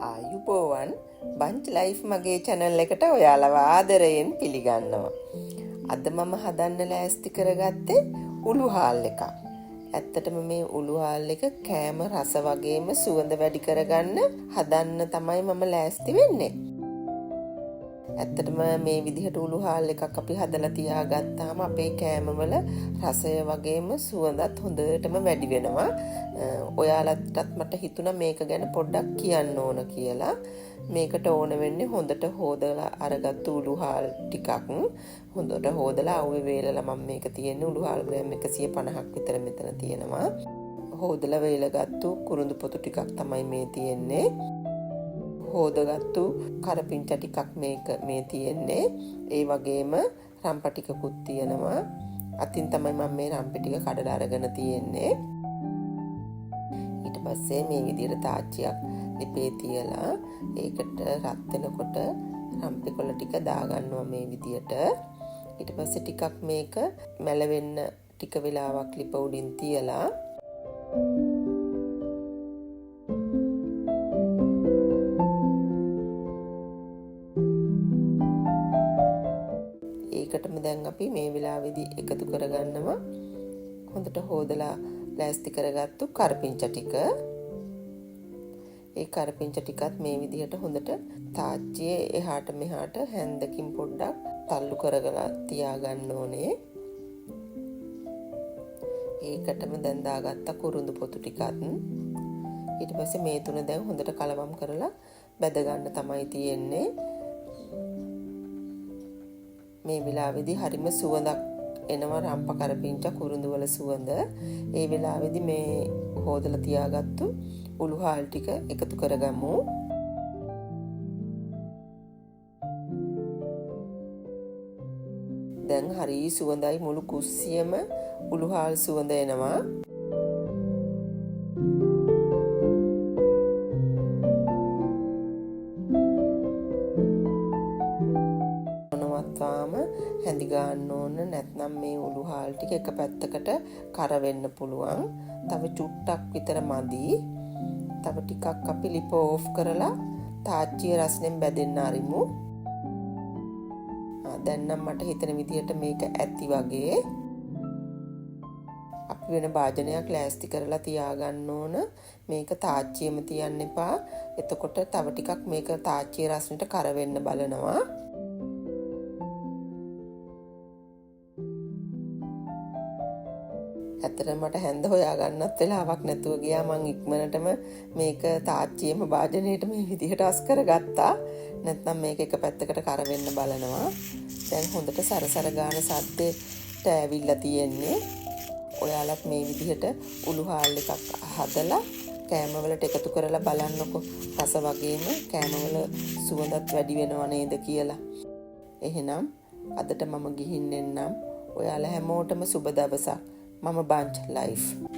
ආයුබෝවන් බංච් ලයිෆ් මගේ channel එකට ඔයාලව ආදරයෙන් පිළිගන්නවා. අද මම හදන්න ලෑස්ති කරගත්තේ උළුහාල් එකක්. ඇත්තටම මේ උළුහාල් එක කෑම රස වගේම සුවඳ වැඩි කරගන්න හදන්න තමයි මම ලෑස්ති වෙන්නේ. ඇත්තටම මේ විදිහට උළුහාල් එකක් අපි හදලා තියාගත්තාම අපේ කෑමවල රසය වගේම සුවඳත් හොඳටම වැඩි වෙනවා. ඔයාලටත් මට හිතුණා මේක ගැන පොඩ්ඩක් කියන්න ඕන කියලා. මේකට ඕන වෙන්නේ හොඳට හොදලා අරගත්තු උළුහාල් ටිකක්. හොඳට හොදලා අවුවේ වේලලා මම මේක තියෙන්නේ උළුහාල් ග්‍රෑම් 150ක් විතර මෙතන තියෙනවා. හොදලා වේලගත්තු කුරුඳු පොතු ටිකක් තමයි මේ තියෙන්නේ. හොදගත්තු කරපිංචා ටිකක් මේ තියෙන්නේ. ඒ වගේම රම්ප ටිකකුත් තියෙනවා. අතින් තමයි මම මේ රම්ප ටික කඩලා අරගෙන තියෙන්නේ. ඊට පස්සේ මේ විදිහට තාච්චියක් ලිපේ තියලා ඒකට රත් වෙනකොට රම්පේ කොළ ටික දාගන්නවා මේ විදිහට. ඊට පස්සේ ටිකක් මේක මැලවෙන්න ටික වෙලාවක් ලිප උඩින් තියලා ඒකටම දැන් අපි මේ වෙලාවේදී එකතු කරගන්නවා හොඳට හොදලා ලෑස්ති කරගත්තු කරපිංචා ටික. ඒ කරපිංචා ටිකත් මේ විදිහට හොඳට තාච්චියේ එහාට මෙහාට හැන්දකින් පොඩ්ඩක් තල්ලු කරගලා තියාගන්න ඕනේ. ඒකටම දැන් දාගත්ත කුරුඳු පොතු ටිකත් ඊට පස්සේ මේ තුන දැන් හොඳට කලවම් කරලා බැද ගන්න තමයි තියෙන්නේ. මේ වෙලාවේදී හරිම සුවඳක් එනවා රම්ප කරපිංචා කුරුඳු වල සුවඳ. ඒ වෙලාවේදී මේ හොදලා තියාගත්තු උළුහාල් ටික එකතු කරගමු. දැන් හරි සුවඳයි මුළු කුස්සියම උළුහාල් සුවඳ එනවා. හැඳි ගන්න ඕන නැත්නම් මේ උළුහාල් ටික එක පැත්තකට කර වෙන්න පුළුවන්. තව චුට්ටක් විතර මදි. තව ටිකක් අපි ලිප ඕෆ් කරලා තාච්චිය රස්නෙන් බැදෙන්න අරිමු. දැන් නම් මට හිතෙන විදිහට මේක ඇති වගේ. අපි වෙන භාජනයක් ලෑස්ති කරලා තියාගන්න ඕන. මේක තාච්චියෙම තියන්න එපා. එතකොට තව ටිකක් මේක තාච්චිය රස්නෙට කර වෙන්න බලනවා. ඇත්තටම මට හැන්ද හොයාගන්නත් වෙලාවක් නැතුව ගියා. මං ඉක්මනටම මේක තාච්චියේම භාජනයේට මේ විදිහට අස් කරගත්තා. නැත්නම් මේක එක පැත්තකට කර වෙන්න බලනවා. දැන් හොඳට සරසර ගාන සද්දෙට ඇවිල්ලා තියෙන්නේ. ඔයාලත් මේ විදිහට උළුහාල් එකක් හදලා කෑමවලට එකතු කරලා බලන්නකො. රස වගේම කෑමවල සුවඳත් වැඩි වෙනව නේද කියලා. එහෙනම් අදට මම ගිහින් එන්නම්. ඔයාලා හැමෝටම සුබ දවසක්. Mama Bunch Life.